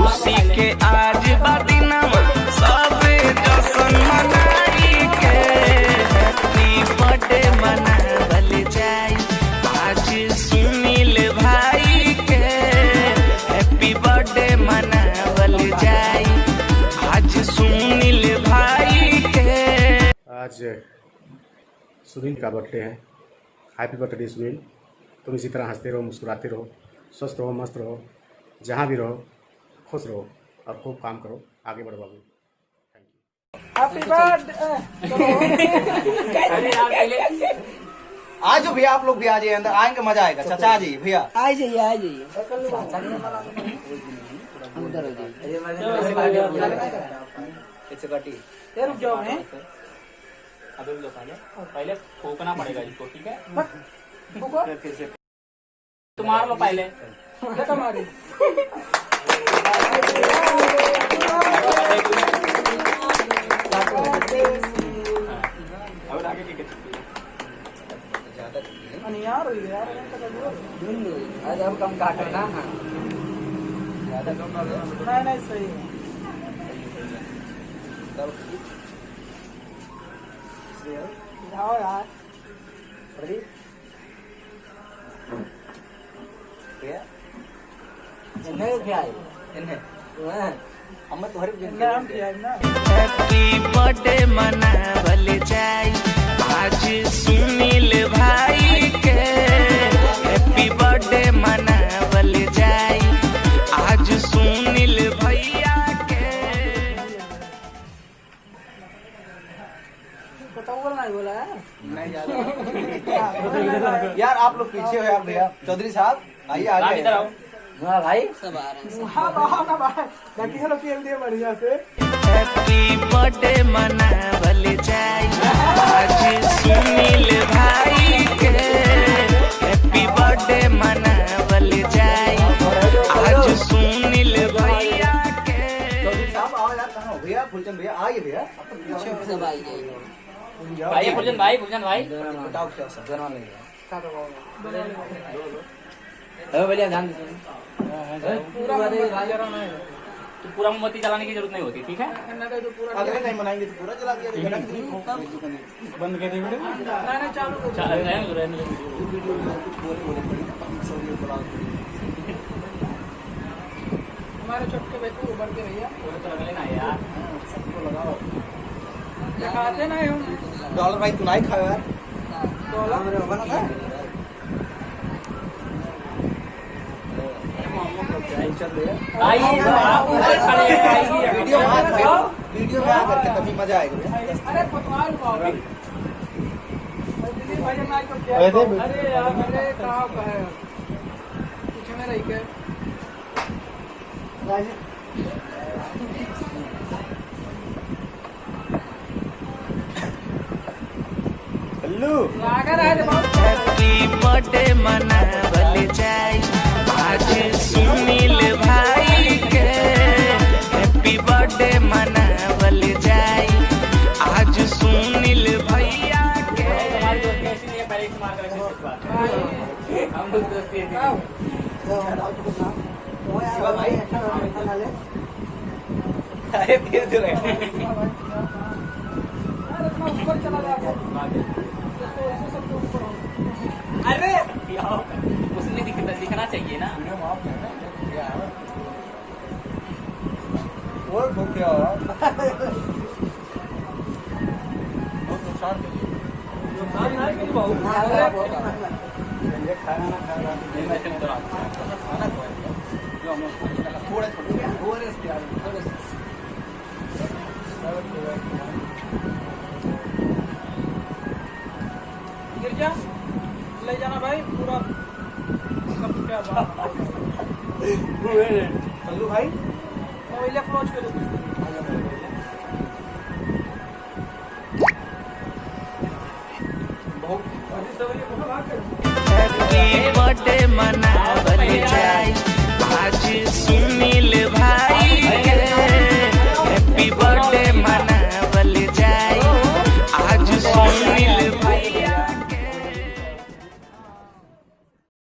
खुशी के आज बादिनमा सब जश्न मनाई के हैप्पी बर्थडे मनावल जाई आज सुनील भाई के हैप्पी बर्थडे मनावल जाई आज सुनील भाई के। आज सुनील का बर्थडे है। Happy birthday Sunil. तुम इसी तरह हंसते रहो, मुस्कुराते रहो, स्वस्थ रहो, मस्त रहो, जहाँ भी रहो खुश रहो और खूब काम करो, आगे बढ़ो बाबू। Happy birthday. आज भैया आप लोग भी आ जाइए, अंदर आएंगे, मजा आएगा। चाचा आ जाइए भैया, आ जाइए आ जाइए। रुक जाओ मैं अभी रुक जाओ, पहले फूकना पड़ेगा इसको, ठीक है? फिर से तुम मार लो पहले। तुम्हारी यार आज हम कम काटो ना। नहीं सही है। जाओ यार हैप्पी बर्थडे मनावल जाई आज सुनील भाई के हैप्पी बर्थडे मनावल जाई आज सुनील भैया के। नहीं बोला है नहीं यार आप लोग पीछे हो यार। भैया चौधरी साहब आइए आगे। इधर आओ भाई सब आ रहे हैं। हाँ भाई बाकी हेलो पीएमडी बढ़िया से। हैप्पी बर्थडे मनावल जाई आज सुनील भाई के हैप्पी बर्थडे मनावल जाई आज सुनील भैया के। चौधरी साहब आओ यार, कहाँ हो भैया? फुलचंद भैया आइए भैया। सब आ जाइए भाई फुलचंद भाई बताओ क्या सब भैया ध्यान तो पूरा मोमबत्ती जलाने की जरूरत नहीं होती, ठीक है? अगले टाइम बनाएंगे तो पूरा जला दिया जाएगा। बंद कर दे वीडियो। हमारे छोटे बेटे उबर के भैया तो लगा लेना यार, सबको लगाओ। दिखाते ना हम डॉलर भाई तू नहीं खाओ यार। डॉलर वीडियो में आकर के तभी मजा आएगा। अरे पकवान पाओगे दिल्ली भाई मैं तो क्या अरे यार मैंने कहा है पीछे में रह के हैप्पी बर्थडे मनावल जाई आज सुनील भाई के हैप्पी बर्थडे मनावल जाई आज सुनील भैया के। हम लोग दोस्ती है। शिवा भाई अरे फिर जो रहे ऊपर चला जाएगा। अरे उसने दिखना चाहिए ना। और क्या बहुत नुकसान थोड़े गिर जा ले जाना भाई पूरा क्या बात चल्लू भाई मोबाइल क्लोज कर दो। हैप्पी बर्थडे मना